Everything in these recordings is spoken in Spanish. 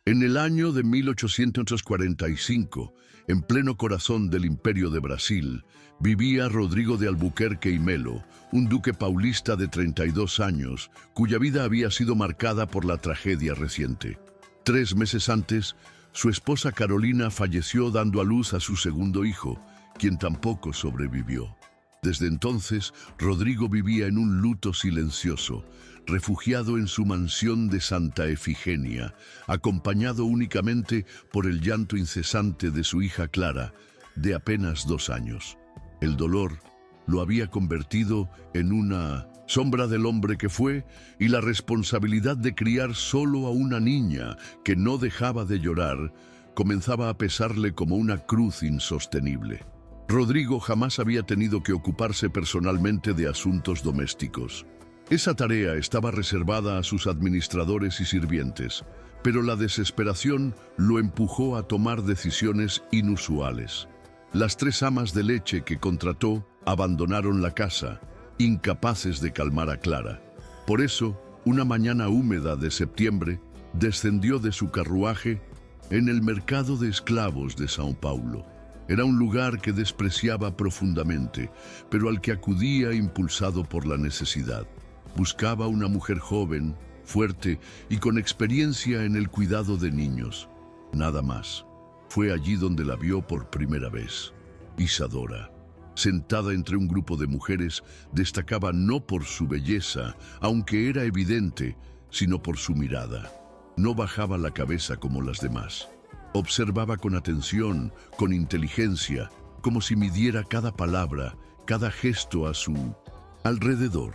En el año de 1845, en pleno corazón del Imperio de Brasil, vivía Rodrigo de Albuquerque y Melo, un duque paulista de 32 años, cuya vida había sido marcada por la tragedia reciente. 3 meses antes, su esposa Carolina falleció dando a luz a su segundo hijo, quien tampoco sobrevivió. Desde entonces, Rodrigo vivía en un luto silencioso, refugiado en su mansión de Santa Efigenia, acompañado únicamente por el llanto incesante de su hija Clara, de apenas 2 años. El dolor lo había convertido en una sombra del hombre que fue, y la responsabilidad de criar solo a una niña que no dejaba de llorar comenzaba a pesarle como una cruz insostenible. Rodrigo jamás había tenido que ocuparse personalmente de asuntos domésticos. Esa tarea estaba reservada a sus administradores y sirvientes, pero la desesperación lo empujó a tomar decisiones inusuales. Las 3 amas de leche que contrató abandonaron la casa, incapaces de calmar a Clara. Por eso, una mañana húmeda de septiembre, descendió de su carruaje en el mercado de esclavos de São Paulo. Era un lugar que despreciaba profundamente, pero al que acudía impulsado por la necesidad. Buscaba una mujer joven, fuerte y con experiencia en el cuidado de niños. Nada más. Fue allí donde la vio por primera vez. Isadora, sentada entre un grupo de mujeres, destacaba no por su belleza, aunque era evidente, sino por su mirada. No bajaba la cabeza como las demás. Observaba con atención, con inteligencia, como si midiera cada palabra, cada gesto a su alrededor.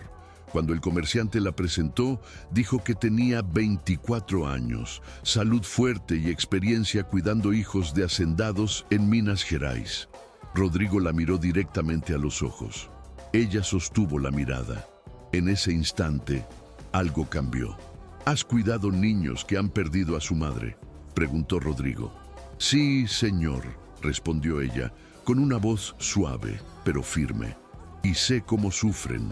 Cuando el comerciante la presentó, dijo que tenía 24 años, salud fuerte y experiencia cuidando hijos de hacendados en Minas Gerais. Rodrigo la miró directamente a los ojos. Ella sostuvo la mirada. En ese instante, algo cambió. ¿Has cuidado niños que han perdido a su madre?, preguntó Rodrigo. Sí, señor, respondió ella, con una voz suave, pero firme. Y sé cómo sufren,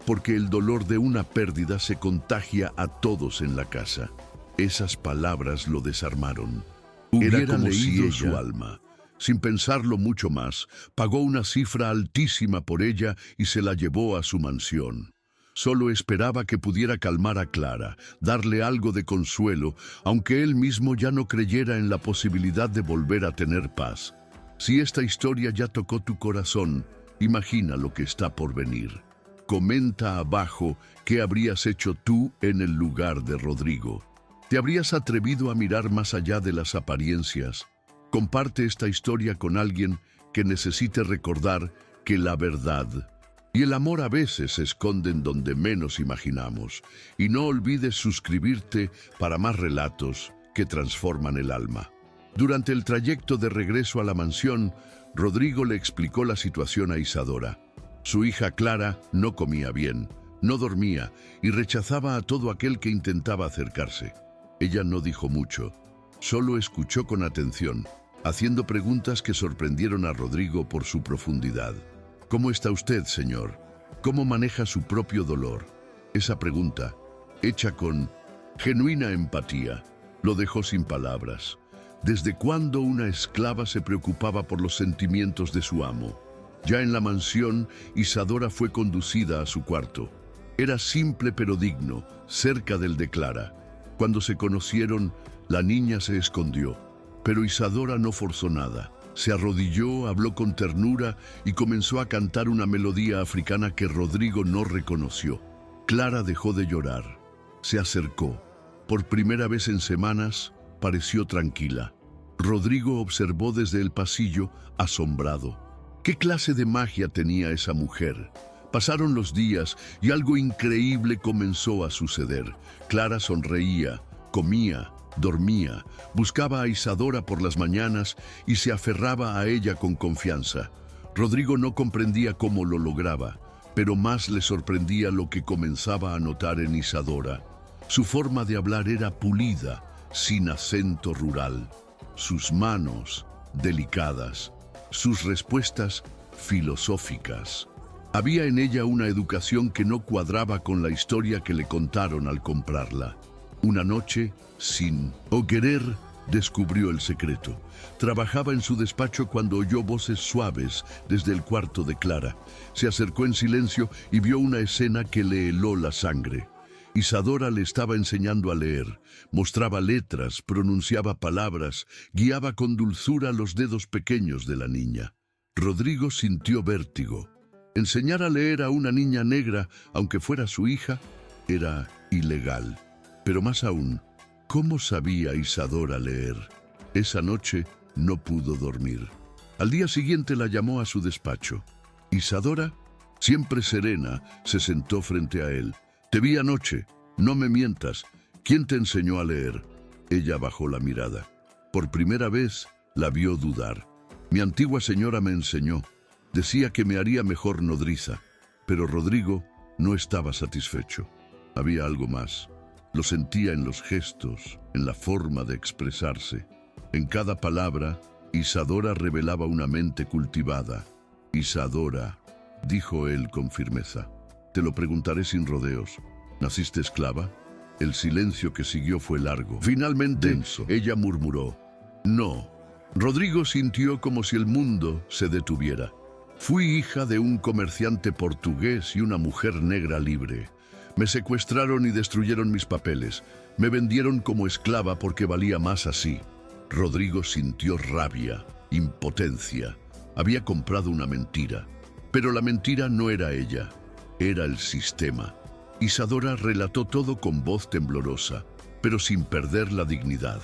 porque el dolor de una pérdida se contagia a todos en la casa. Esas palabras lo desarmaron. Era como leído su alma. Sin pensarlo mucho más, pagó una cifra altísima por ella y se la llevó a su mansión. Solo esperaba que pudiera calmar a Clara, darle algo de consuelo, aunque él mismo ya no creyera en la posibilidad de volver a tener paz. Si esta historia ya tocó tu corazón, imagina lo que está por venir. Comenta abajo qué habrías hecho tú en el lugar de Rodrigo. ¿Te habrías atrevido a mirar más allá de las apariencias? Comparte esta historia con alguien que necesite recordar que la verdad y el amor a veces se esconden donde menos imaginamos. Y no olvides suscribirte para más relatos que transforman el alma. Durante el trayecto de regreso a la mansión, Rodrigo le explicó la situación a Isadora. Su hija Clara no comía bien, no dormía y rechazaba a todo aquel que intentaba acercarse. Ella no dijo mucho, solo escuchó con atención, haciendo preguntas que sorprendieron a Rodrigo por su profundidad. ¿Cómo está usted, señor? ¿Cómo maneja su propio dolor? Esa pregunta, hecha con genuina empatía, lo dejó sin palabras. ¿Desde cuándo una esclava se preocupaba por los sentimientos de su amo? Ya en la mansión, Isadora fue conducida a su cuarto. Era simple pero digno, cerca del de Clara. Cuando se conocieron, la niña se escondió, pero Isadora no forzó nada. Se arrodilló, habló con ternura y comenzó a cantar una melodía africana que Rodrigo no reconoció. Clara dejó de llorar. Se acercó. Por primera vez en semanas, pareció tranquila. Rodrigo observó desde el pasillo, asombrado. ¿Qué clase de magia tenía esa mujer? Pasaron los días y algo increíble comenzó a suceder. Clara sonreía, comía, dormía, buscaba a Isadora por las mañanas y se aferraba a ella con confianza. Rodrigo no comprendía cómo lo lograba, pero más le sorprendía lo que comenzaba a notar en Isadora. Su forma de hablar era pulida, sin acento rural. Sus manos, delicadas. Sus respuestas, filosóficas. Había en ella una educación que no cuadraba con la historia que le contaron al comprarla. Una noche, sin querer, descubrió el secreto. Trabajaba en su despacho cuando oyó voces suaves desde el cuarto de Clara. Se acercó en silencio y vio una escena que le heló la sangre. Isadora le estaba enseñando a leer. Mostraba letras, pronunciaba palabras, guiaba con dulzura los dedos pequeños de la niña. Rodrigo sintió vértigo. Enseñar a leer a una niña negra, aunque fuera su hija, era ilegal. Pero más aún, ¿cómo sabía Isadora leer? Esa noche no pudo dormir. Al día siguiente la llamó a su despacho. Isadora, siempre serena, se sentó frente a él. «Te vi anoche, no me mientas. ¿Quién te enseñó a leer?» Ella bajó la mirada. Por primera vez la vio dudar. «Mi antigua señora me enseñó. Decía que me haría mejor nodriza». Pero Rodrigo no estaba satisfecho. Había algo más. Lo sentía en los gestos, en la forma de expresarse. En cada palabra, Isadora revelaba una mente cultivada. «Isadora», dijo él con firmeza, «te lo preguntaré sin rodeos. ¿Naciste esclava?» El silencio que siguió fue largo. Finalmente, denso. Ella murmuró, «No». Rodrigo sintió como si el mundo se detuviera. «Fui hija de un comerciante portugués y una mujer negra libre. Me secuestraron y destruyeron mis papeles. Me vendieron como esclava porque valía más así». Rodrigo sintió rabia, impotencia. Había comprado una mentira. Pero la mentira no era ella, era el sistema. Isadora relató todo con voz temblorosa, pero sin perder la dignidad.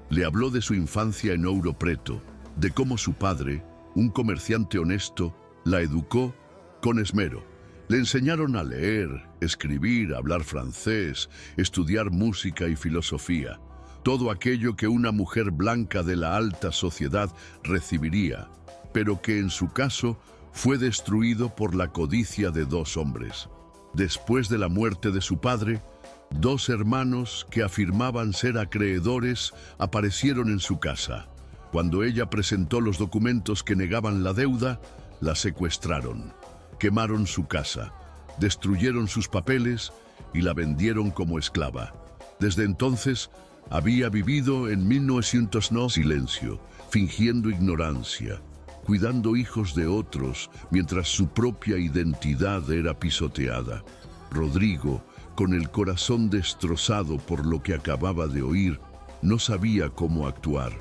Le habló de su infancia en Ouro Preto, de cómo su padre, un comerciante honesto, la educó con esmero. Le enseñaron a leer, escribir, hablar francés, estudiar música y filosofía. Todo aquello que una mujer blanca de la alta sociedad recibiría, pero que en su caso fue destruido por la codicia de dos hombres. Después de la muerte de su padre, dos hermanos que afirmaban ser acreedores aparecieron en su casa. Cuando ella presentó los documentos que negaban la deuda, la secuestraron. Quemaron su casa, destruyeron sus papeles y la vendieron como esclava. Desde entonces, había vivido en 1909 silencio, fingiendo ignorancia, cuidando hijos de otros mientras su propia identidad era pisoteada. Rodrigo, con el corazón destrozado por lo que acababa de oír, no sabía cómo actuar.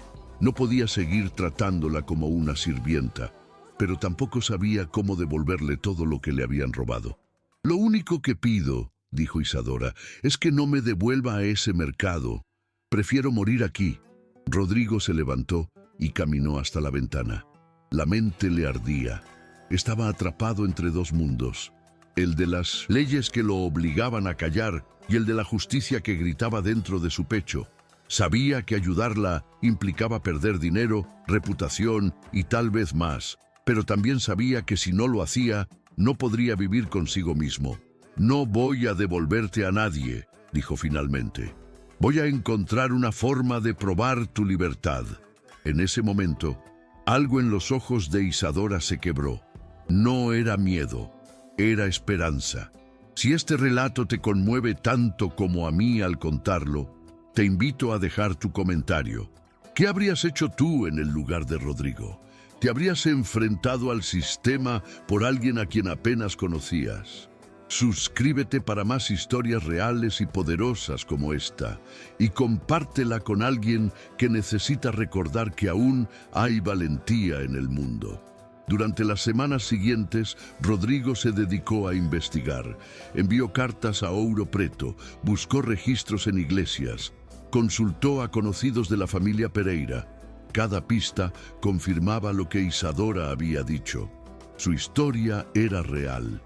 No podía seguir tratándola como una sirvienta, pero tampoco sabía cómo devolverle todo lo que le habían robado. «Lo único que pido», dijo Isadora, «es que no me devuelva a ese mercado. Prefiero morir aquí». Rodrigo se levantó y caminó hasta la ventana. La mente le ardía. Estaba atrapado entre dos mundos, el de las leyes que lo obligaban a callar y el de la justicia que gritaba dentro de su pecho. Sabía que ayudarla implicaba perder dinero, reputación y tal vez más, pero también sabía que si no lo hacía, no podría vivir consigo mismo. «No voy a devolverte a nadie», dijo finalmente. «Voy a encontrar una forma de probar tu libertad». En ese momento, algo en los ojos de Isadora se quebró. No era miedo, era esperanza. Si este relato te conmueve tanto como a mí al contarlo, te invito a dejar tu comentario. ¿Qué habrías hecho tú en el lugar de Rodrigo? ¿Te habrías enfrentado al sistema por alguien a quien apenas conocías? Suscríbete para más historias reales y poderosas como esta y compártela con alguien que necesita recordar que aún hay valentía en el mundo. Durante las semanas siguientes, Rodrigo se dedicó a investigar. Envió cartas a Ouro Preto, buscó registros en iglesias, consultó a conocidos de la familia Pereira. Cada pista confirmaba lo que Isadora había dicho. Su historia era real.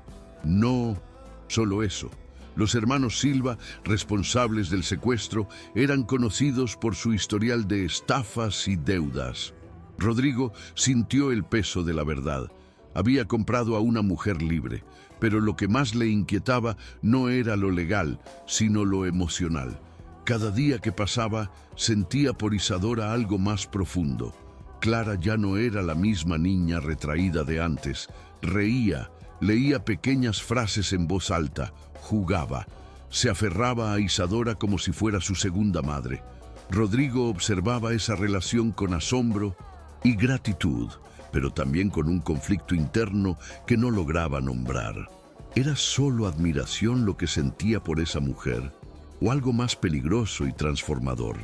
No solo eso. Los hermanos Silva, responsables del secuestro, eran conocidos por su historial de estafas y deudas. Rodrigo sintió el peso de la verdad. Había comprado a una mujer libre, pero lo que más le inquietaba no era lo legal, sino lo emocional. Cada día que pasaba, sentía por Isadora algo más profundo. Clara ya no era la misma niña retraída de antes. Reía, leía pequeñas frases en voz alta, jugaba. Se aferraba a Isadora como si fuera su segunda madre. Rodrigo observaba esa relación con asombro y gratitud, pero también con un conflicto interno que no lograba nombrar. ¿Era solo admiración lo que sentía por esa mujer, o algo más peligroso y transformador?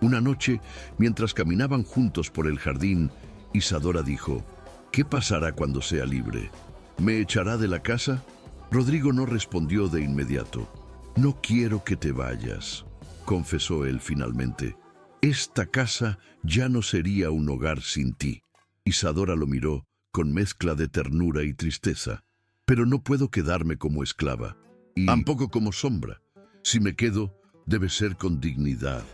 Una noche, mientras caminaban juntos por el jardín, Isadora dijo: «¿Qué pasará cuando sea libre? ¿Me echará de la casa?». Rodrigo no respondió de inmediato. «No quiero que te vayas», confesó él finalmente. «Esta casa ya no sería un hogar sin ti». Isadora lo miró con mezcla de ternura y tristeza. «Pero no puedo quedarme como esclava, y tampoco como sombra. Si me quedo, debe ser con dignidad».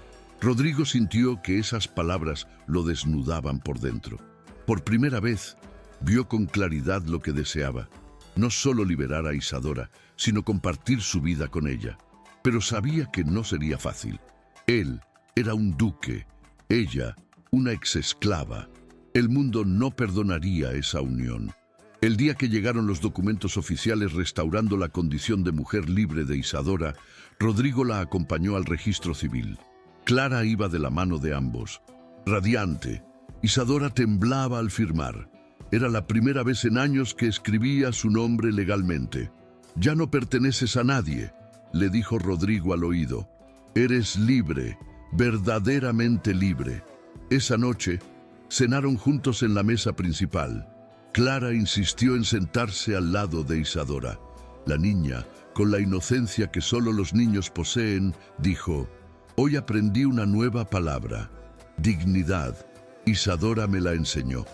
Rodrigo sintió que esas palabras lo desnudaban por dentro. Por primera vez, vio con claridad lo que deseaba. No solo liberar a Isadora, sino compartir su vida con ella. Pero sabía que no sería fácil. Él era un duque, ella una exesclava. El mundo no perdonaría esa unión. El día que llegaron los documentos oficiales restaurando la condición de mujer libre de Isadora, Rodrigo la acompañó al registro civil. Clara iba de la mano de ambos. Radiante, Isadora temblaba al firmar. Era la primera vez en años que escribía su nombre legalmente. «Ya no perteneces a nadie», le dijo Rodrigo al oído. «Eres libre, verdaderamente libre». Esa noche, cenaron juntos en la mesa principal. Clara insistió en sentarse al lado de Isadora. La niña, con la inocencia que solo los niños poseen, dijo: «Hoy aprendí una nueva palabra, dignidad. Isadora me la enseñó».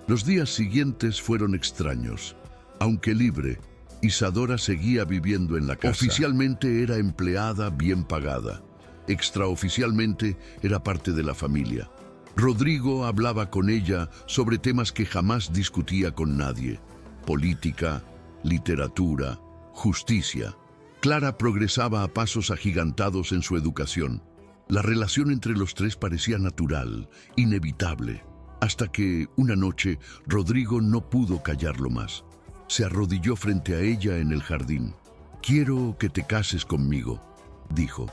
Los días siguientes fueron extraños. Aunque libre, Isadora seguía viviendo en la casa. Oficialmente era empleada bien pagada. Extraoficialmente era parte de la familia. Rodrigo hablaba con ella sobre temas que jamás discutía con nadie: política, literatura, justicia. Clara progresaba a pasos agigantados en su educación. La relación entre los tres parecía natural, inevitable, hasta que, una noche, Rodrigo no pudo callarlo más. Se arrodilló frente a ella en el jardín. «Quiero que te cases conmigo», dijo.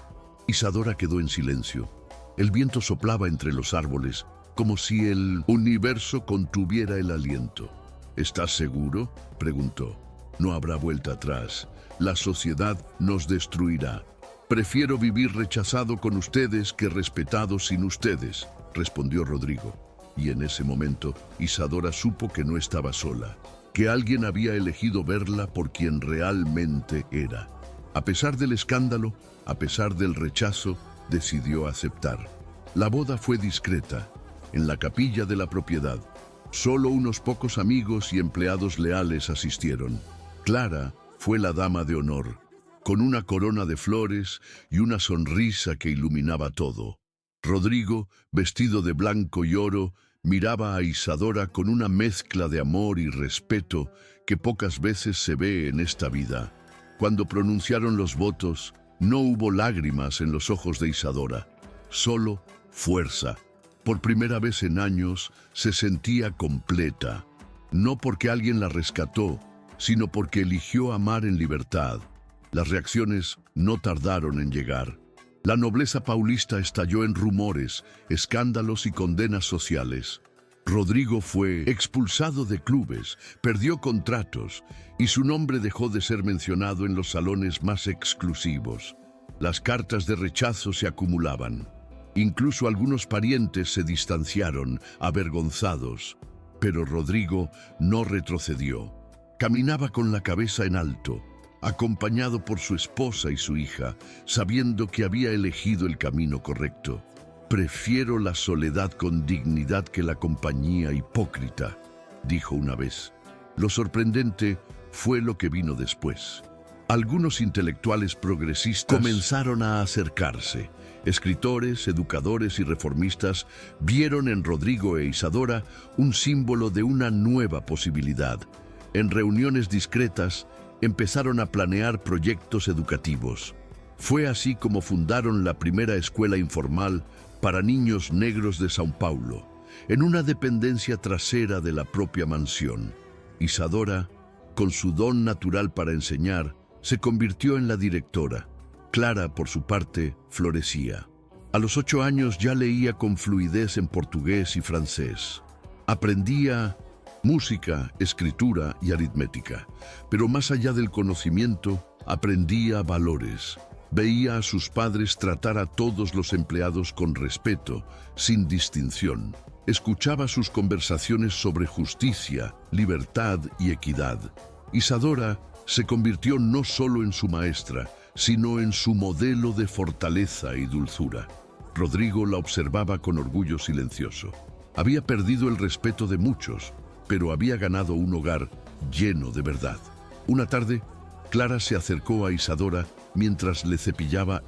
Isadora quedó en silencio. El viento soplaba entre los árboles, como si el universo contuviera el aliento. «¿Estás seguro?», preguntó. «No habrá vuelta atrás. La sociedad nos destruirá. Prefiero vivir rechazado con ustedes que respetado sin ustedes», respondió Rodrigo. Y en ese momento, Isadora supo que no estaba sola, que alguien había elegido verla por quien realmente era. A pesar del escándalo, a pesar del rechazo, decidió aceptar. La boda fue discreta, en la capilla de la propiedad. Solo unos pocos amigos y empleados leales asistieron. Clara fue la dama de honor, con una corona de flores y una sonrisa que iluminaba todo. Rodrigo, vestido de blanco y oro, miraba a Isadora con una mezcla de amor y respeto que pocas veces se ve en esta vida. Cuando pronunciaron los votos, no hubo lágrimas en los ojos de Isadora, solo fuerza. Por primera vez en años se sentía completa, no porque alguien la rescató, sino porque eligió amar en libertad. Las reacciones no tardaron en llegar. La nobleza paulista estalló en rumores, escándalos y condenas sociales. Rodrigo fue expulsado de clubes, perdió contratos y su nombre dejó de ser mencionado en los salones más exclusivos. Las cartas de rechazo se acumulaban. Incluso algunos parientes se distanciaron, avergonzados. Pero Rodrigo no retrocedió. Caminaba con la cabeza en alto, acompañado por su esposa y su hija, sabiendo que había elegido el camino correcto. «Prefiero la soledad con dignidad que la compañía hipócrita», dijo una vez. Lo sorprendente fue lo que vino después. Algunos intelectuales progresistas comenzaron a acercarse. Escritores, educadores y reformistas vieron en Rodrigo e Isadora un símbolo de una nueva posibilidad. En reuniones discretas, empezaron a planear proyectos educativos. Fue así como fundaron la primera escuela informal para niños negros de São Paulo, en una dependencia trasera de la propia mansión. Isadora, con su don natural para enseñar, se convirtió en la directora. Clara, por su parte, florecía. A los 8 años ya leía con fluidez en portugués y francés. Aprendía música, escritura y aritmética, pero más allá del conocimiento, aprendía valores. Veía a sus padres tratar a todos los empleados con respeto, sin distinción. Escuchaba sus conversaciones sobre justicia, libertad y equidad. Isadora se convirtió no solo en su maestra, sino en su modelo de fortaleza y dulzura. Rodrigo la observaba con orgullo silencioso. Había perdido el respeto de muchos, pero había ganado un hogar lleno de verdad. Una tarde, Clara se acercó a Isadora mientras le cepillaba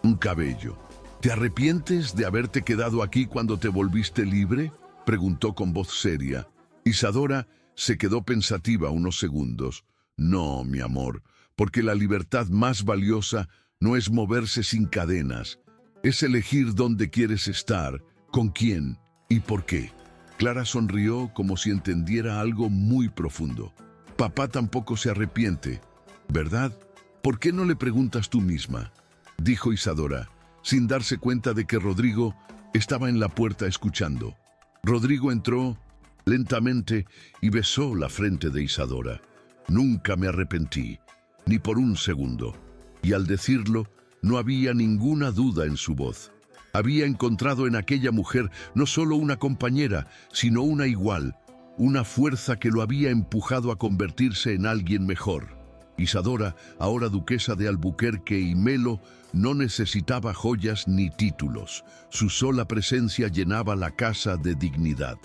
un cabello. ¿Te arrepientes de haberte quedado aquí cuando te volviste libre?, preguntó con voz seria. Isadora se quedó pensativa unos segundos. No, mi amor, porque la libertad más valiosa no es moverse sin cadenas. Es elegir dónde quieres estar, con quién y por qué. Clara sonrió como si entendiera algo muy profundo. Papá tampoco se arrepiente, ¿verdad? ¿Por qué no le preguntas tú misma?, dijo Isadora, sin darse cuenta de que Rodrigo estaba en la puerta escuchando. Rodrigo entró lentamente y besó la frente de Isadora. Nunca me arrepentí, ni por un segundo. Y al decirlo, no había ninguna duda en su voz. Había encontrado en aquella mujer no solo una compañera, sino una igual, una fuerza que lo había empujado a convertirse en alguien mejor. Isadora, ahora duquesa de Albuquerque y Melo, no necesitaba joyas ni títulos. Su sola presencia llenaba la casa de dignidad.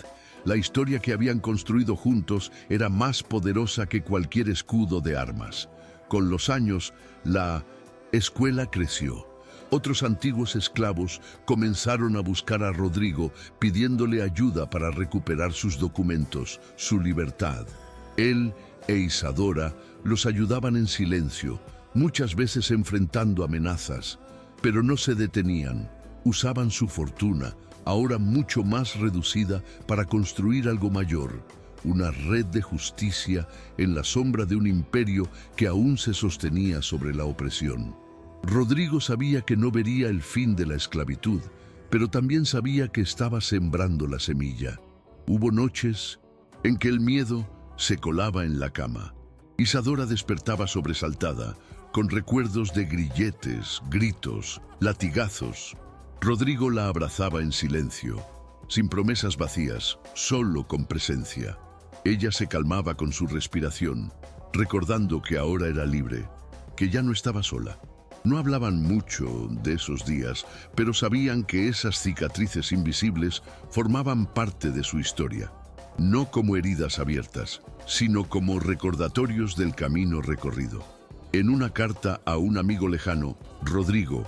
La historia que habían construido juntos era más poderosa que cualquier escudo de armas. Con los años, la escuela creció. Otros antiguos esclavos comenzaron a buscar a Rodrigo pidiéndole ayuda para recuperar sus documentos, su libertad. Él e Isadora los ayudaban en silencio, muchas veces enfrentando amenazas, pero no se detenían. Usaban su fortuna, ahora mucho más reducida, para construir algo mayor, una red de justicia en la sombra de un imperio que aún se sostenía sobre la opresión. Rodrigo sabía que no vería el fin de la esclavitud, pero también sabía que estaba sembrando la semilla. Hubo noches en que el miedo se colaba en la cama. Isadora despertaba sobresaltada, con recuerdos de grilletes, gritos, latigazos. Rodrigo la abrazaba en silencio, sin promesas vacías, solo con presencia. Ella se calmaba con su respiración, recordando que ahora era libre, que ya no estaba sola. No hablaban mucho de esos días, pero sabían que esas cicatrices invisibles formaban parte de su historia. No como heridas abiertas, sino como recordatorios del camino recorrido. En una carta a un amigo lejano, Rodrigo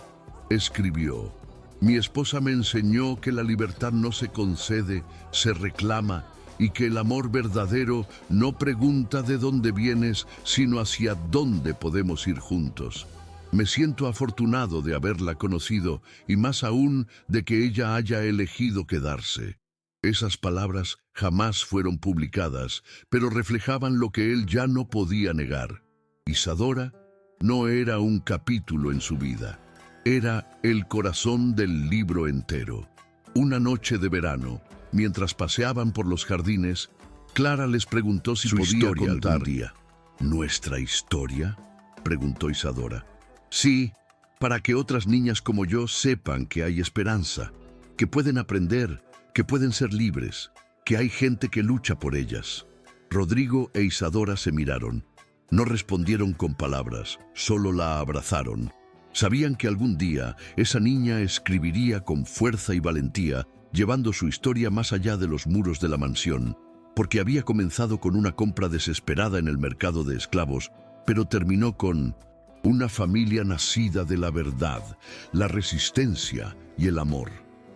escribió: «Mi esposa me enseñó que la libertad no se concede, se reclama, y que el amor verdadero no pregunta de dónde vienes, sino hacia dónde podemos ir juntos. Me siento afortunado de haberla conocido, y más aún de que ella haya elegido quedarse». Esas palabras jamás fueron publicadas, pero reflejaban lo que él ya no podía negar. Isadora no era un capítulo en su vida, era el corazón del libro entero. Una noche de verano, mientras paseaban por los jardines, Clara les preguntó si podía contar. ¿Nuestra historia?, preguntó Isadora. Sí, para que otras niñas como yo sepan que hay esperanza, que pueden aprender, que pueden ser libres, que hay gente que lucha por ellas. Rodrigo e Isadora se miraron. No respondieron con palabras, solo la abrazaron. Sabían que algún día esa niña escribiría con fuerza y valentía, llevando su historia más allá de los muros de la mansión, porque había comenzado con una compra desesperada en el mercado de esclavos, pero terminó con una familia nacida de la verdad, la resistencia y el amor.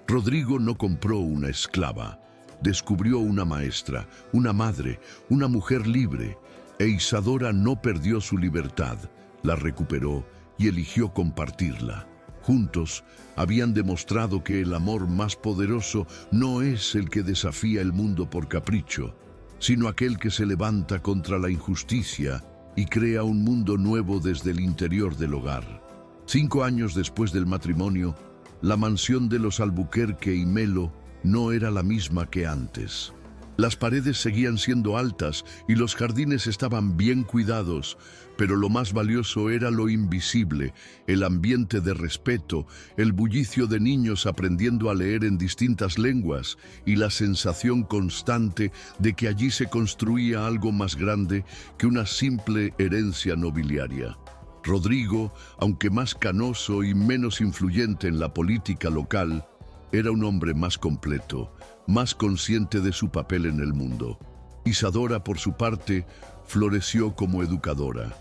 Rodrigo no compró una esclava, descubrió una maestra, una madre, una mujer libre, e Isadora no perdió su libertad, la recuperó y eligió compartirla. Juntos habían demostrado que el amor más poderoso no es el que desafía el mundo por capricho, sino aquel que se levanta contra la injusticia y crea un mundo nuevo desde el interior del hogar. 5 años después del matrimonio, La mansión de los Albuquerque y Melo no era la misma que antes. Las paredes seguían siendo altas y los jardines estaban bien cuidados, pero lo más valioso era lo invisible, el ambiente de respeto, el bullicio de niños aprendiendo a leer en distintas lenguas y la sensación constante de que allí se construía algo más grande que una simple herencia nobiliaria. Rodrigo, aunque más canoso y menos influyente en la política local, era un hombre más completo, más consciente de su papel en el mundo. Isadora, por su parte, floreció como educadora.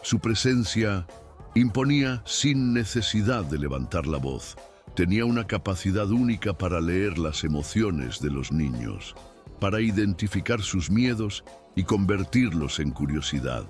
Su presencia imponía sin necesidad de levantar la voz. Tenía una capacidad única para leer las emociones de los niños, para identificar sus miedos y convertirlos en curiosidad.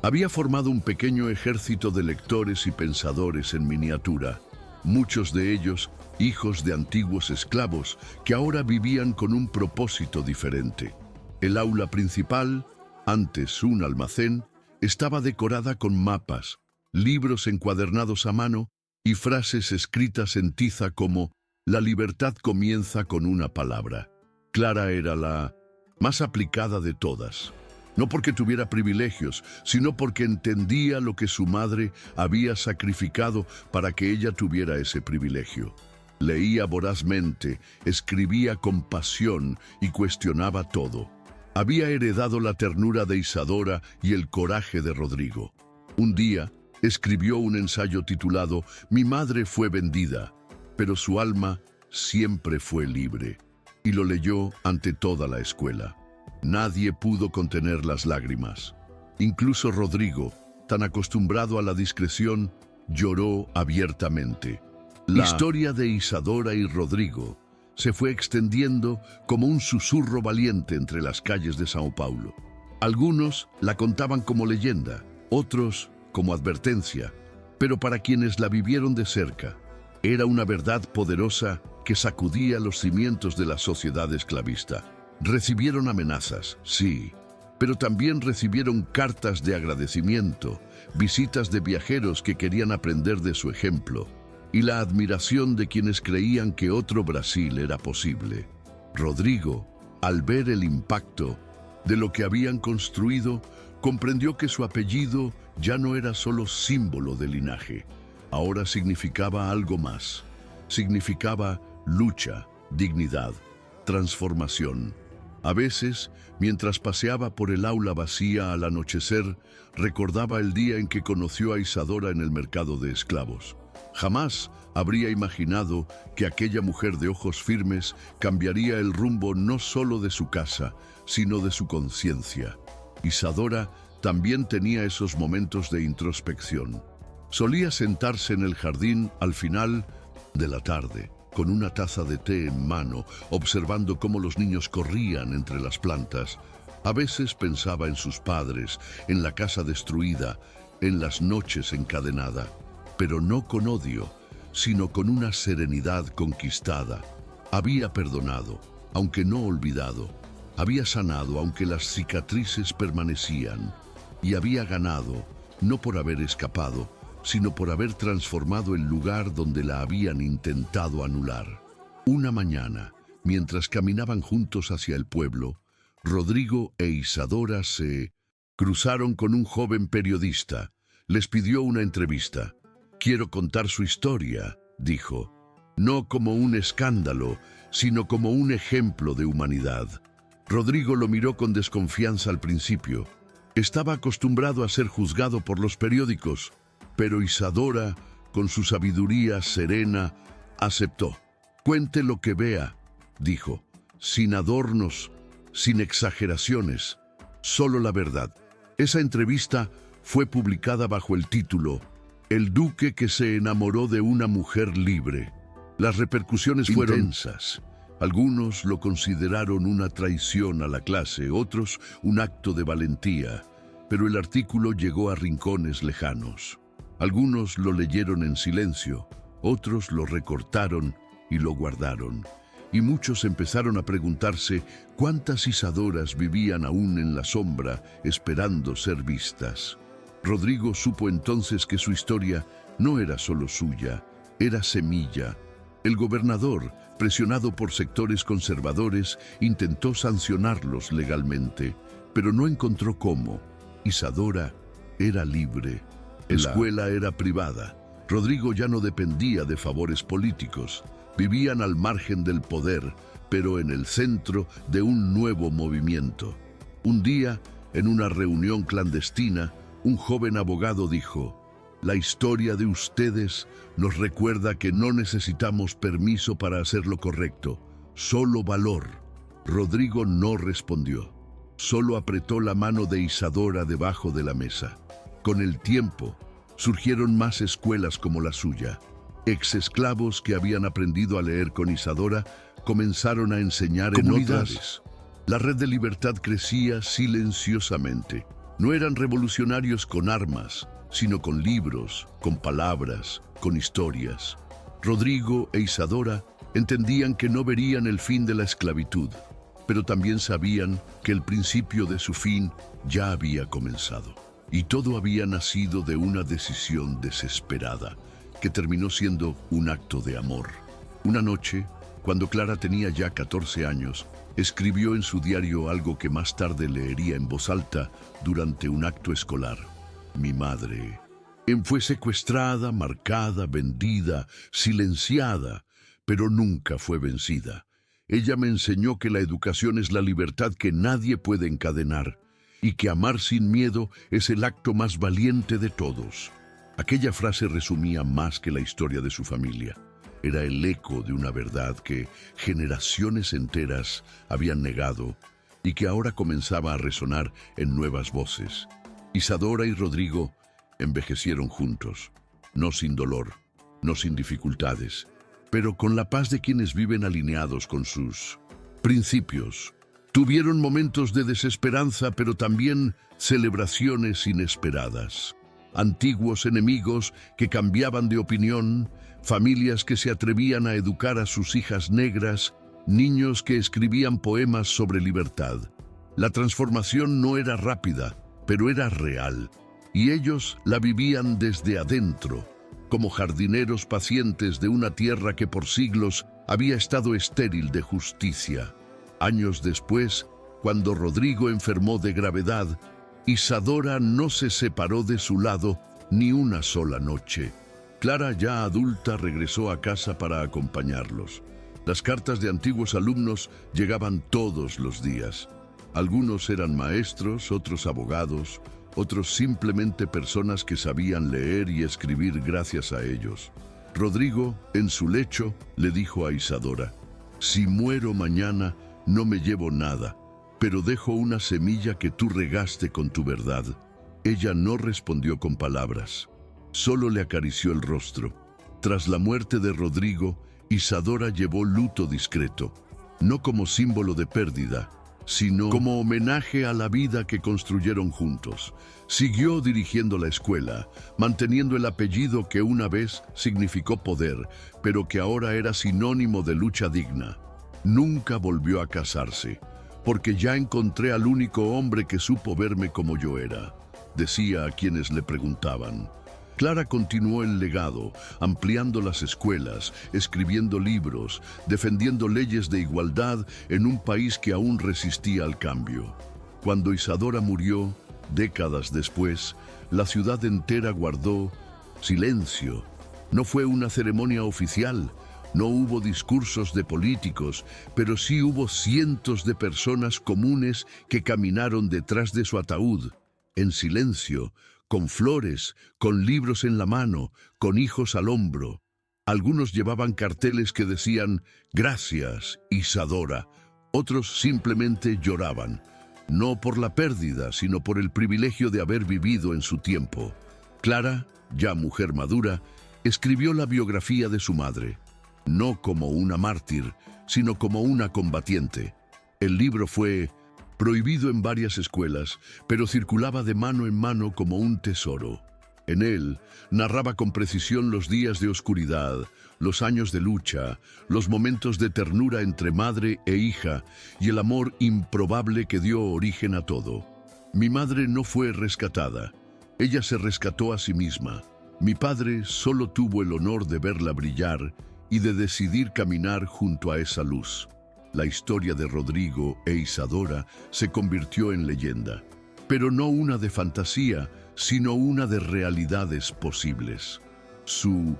Había formado un pequeño ejército de lectores y pensadores en miniatura, muchos de ellos hijos de antiguos esclavos que ahora vivían con un propósito diferente. El aula principal, antes un almacén, estaba decorada con mapas, libros encuadernados a mano y frases escritas en tiza como «La libertad comienza con una palabra». Clara era la más aplicada de todas. No porque tuviera privilegios, sino porque entendía lo que su madre había sacrificado para que ella tuviera ese privilegio. Leía vorazmente, escribía con pasión y cuestionaba todo. Había heredado la ternura de Isadora y el coraje de Rodrigo. Un día, escribió un ensayo titulado «Mi madre fue vendida, pero su alma siempre fue libre», y lo leyó ante toda la escuela. Nadie pudo contener las lágrimas. Incluso Rodrigo, tan acostumbrado a la discreción, lloró abiertamente. La historia de Isadora y Rodrigo se fue extendiendo como un susurro valiente entre las calles de Sao Paulo. Algunos la contaban como leyenda, otros como advertencia, pero para quienes la vivieron de cerca, era una verdad poderosa que sacudía los cimientos de la sociedad esclavista. Recibieron amenazas, sí, pero también recibieron cartas de agradecimiento, visitas de viajeros que querían aprender de su ejemplo, y la admiración de quienes creían que otro Brasil era posible. Rodrigo, al ver el impacto de lo que habían construido, comprendió que su apellido ya no era solo símbolo de linaje, ahora significaba algo más. Significaba lucha, dignidad, transformación. A veces, mientras paseaba por el aula vacía al anochecer, recordaba el día en que conoció a Isadora en el mercado de esclavos. Jamás habría imaginado que aquella mujer de ojos firmes cambiaría el rumbo no solo de su casa, sino de su conciencia. Isadora también tenía esos momentos de introspección. Solía sentarse en el jardín al final de la tarde, con una taza de té en mano, observando cómo los niños corrían entre las plantas. A veces pensaba en sus padres, en la casa destruida, en las noches encadenada, pero no con odio, sino con una serenidad conquistada. Había perdonado, aunque no olvidado. Había sanado, aunque las cicatrices permanecían. Y había ganado, no por haber escapado, sino por haber transformado el lugar donde la habían intentado anular. Una mañana, mientras caminaban juntos hacia el pueblo, Rodrigo e Isadora se cruzaron con un joven periodista. Les pidió una entrevista. «Quiero contar su historia», dijo, «no como un escándalo, sino como un ejemplo de humanidad». Rodrigo lo miró con desconfianza al principio. Estaba acostumbrado a ser juzgado por los periódicos, pero Isadora, con su sabiduría serena, aceptó. «Cuente lo que vea», dijo, «sin adornos, sin exageraciones, solo la verdad». Esa entrevista fue publicada bajo el título «El duque que se enamoró de una mujer libre». Las repercusiones fueron intensas. Algunos lo consideraron una traición a la clase, otros un acto de valentía, pero el artículo llegó a rincones lejanos. Algunos lo leyeron en silencio, otros lo recortaron y lo guardaron. Y muchos empezaron a preguntarse cuántas Isadoras vivían aún en la sombra esperando ser vistas. Rodrigo supo entonces que su historia no era solo suya, era semilla, El gobernador, presionado por sectores conservadores, intentó sancionarlos legalmente, pero no encontró cómo. Isadora era libre. La escuela era privada. Rodrigo ya no dependía de favores políticos. Vivían al margen del poder, pero en el centro de un nuevo movimiento. Un día, en una reunión clandestina, un joven abogado dijo: «La historia de ustedes nos recuerda que no necesitamos permiso para hacer lo correcto, solo valor». Rodrigo no respondió. Solo apretó la mano de Isadora debajo de la mesa. Con el tiempo, surgieron más escuelas como la suya. Ex-esclavos que habían aprendido a leer con Isadora comenzaron a enseñar en otras. La red de libertad crecía silenciosamente. No eran revolucionarios con armas, sino con libros, con palabras, con historias. Rodrigo e Isadora entendían que no verían el fin de la esclavitud, pero también sabían que el principio de su fin ya había comenzado. Y todo había nacido de una decisión desesperada, que terminó siendo un acto de amor. Una noche, cuando Clara tenía ya 14 años, escribió en su diario algo que más tarde leería en voz alta durante un acto escolar. «Mi madre fue secuestrada, marcada, vendida, silenciada, pero nunca fue vencida. Ella me enseñó que la educación es la libertad que nadie puede encadenar y que amar sin miedo es el acto más valiente de todos». Aquella frase resumía más que la historia de su familia. Era el eco de una verdad que generaciones enteras habían negado y que ahora comenzaba a resonar en nuevas voces. Isadora y Rodrigo envejecieron juntos, no sin dolor, no sin dificultades, pero con la paz de quienes viven alineados con sus principios. Tuvieron momentos de desesperanza, pero también celebraciones inesperadas. Antiguos enemigos que cambiaban de opinión, familias que se atrevían a educar a sus hijas negras, niños que escribían poemas sobre libertad. La transformación no era rápida, pero era real, y ellos la vivían desde adentro, como jardineros pacientes de una tierra que por siglos había estado estéril de justicia. Años después, cuando Rodrigo enfermó de gravedad, Isadora no se separó de su lado ni una sola noche. Clara, ya adulta, regresó a casa para acompañarlos. Las cartas de antiguos alumnos llegaban todos los días. Algunos eran maestros, otros abogados, otros simplemente personas que sabían leer y escribir gracias a ellos. Rodrigo, en su lecho, le dijo a Isadora: «Si muero mañana, no me llevo nada, pero dejo una semilla que tú regaste con tu verdad». Ella no respondió con palabras, solo le acarició el rostro. Tras la muerte de Rodrigo, Isadora llevó luto discreto, no como símbolo de pérdida, sino como homenaje a la vida que construyeron juntos. Siguió dirigiendo la escuela, manteniendo el apellido que una vez significó poder, pero que ahora era sinónimo de lucha digna. Nunca volvió a casarse, porque ya encontré al único hombre que supo verme como yo era, decía a quienes le preguntaban. Clara continuó el legado, ampliando las escuelas, escribiendo libros, defendiendo leyes de igualdad en un país que aún resistía al cambio. Cuando Isadora murió, décadas después, la ciudad entera guardó silencio. No fue una ceremonia oficial, no hubo discursos de políticos, pero sí hubo cientos de personas comunes que caminaron detrás de su ataúd, en silencio, con flores, con libros en la mano, con hijos al hombro. Algunos llevaban carteles que decían «Gracias, Isadora». Otros simplemente lloraban, no por la pérdida, sino por el privilegio de haber vivido en su tiempo. Clara, ya mujer madura, escribió la biografía de su madre, no como una mártir, sino como una combatiente. El libro fue prohibido en varias escuelas, pero circulaba de mano en mano como un tesoro. En él narraba con precisión los días de oscuridad, los años de lucha, los momentos de ternura entre madre e hija y el amor improbable que dio origen a todo. Mi madre no fue rescatada, ella se rescató a sí misma. Mi padre solo tuvo el honor de verla brillar y de decidir caminar junto a esa luz. La historia de Rodrigo e Isadora se convirtió en leyenda, pero no una de fantasía, sino una de realidades posibles. Su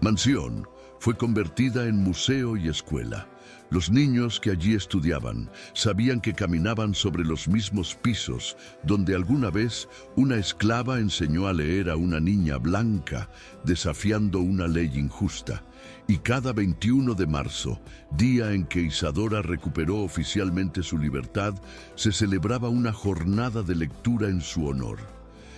mansión fue convertida en museo y escuela. Los niños que allí estudiaban sabían que caminaban sobre los mismos pisos donde alguna vez una esclava enseñó a leer a una niña blanca, desafiando una ley injusta. Y cada 21 de marzo, día en que Isadora recuperó oficialmente su libertad, se celebraba una jornada de lectura en su honor.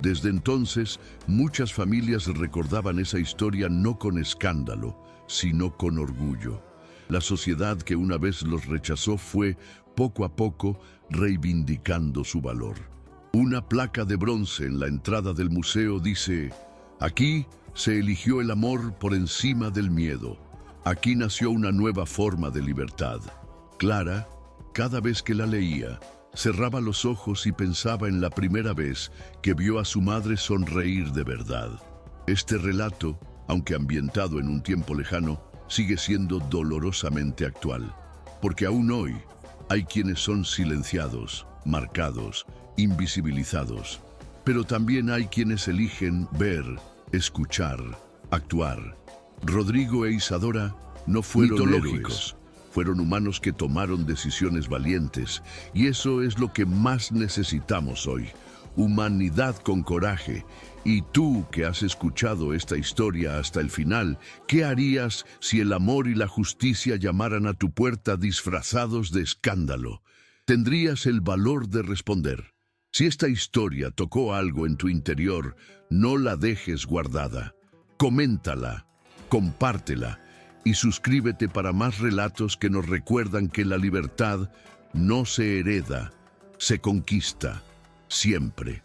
Desde entonces, muchas familias recordaban esa historia no con escándalo, sino con orgullo. La sociedad que una vez los rechazó fue, poco a poco, reivindicando su valor. Una placa de bronce en la entrada del museo dice: aquí se eligió el amor por encima del miedo. Aquí nació una nueva forma de libertad. Clara, cada vez que la leía, cerraba los ojos y pensaba en la primera vez que vio a su madre sonreír de verdad. Este relato, aunque ambientado en un tiempo lejano, sigue siendo dolorosamente actual, porque aún hoy hay quienes son silenciados, marcados, invisibilizados, pero también hay quienes eligen ver, escuchar, actuar. Rodrigo e Isadora no fueron mitológicos, fueron humanos que tomaron decisiones valientes, y eso es lo que más necesitamos hoy: humanidad con coraje. Y tú, que has escuchado esta historia hasta el final, ¿qué harías si el amor y la justicia llamaran a tu puerta disfrazados de escándalo? ¿Tendrías el valor de responder? Si esta historia tocó algo en tu interior, no la dejes guardada. Coméntala, compártela y suscríbete para más relatos que nos recuerdan que la libertad no se hereda, se conquista siempre.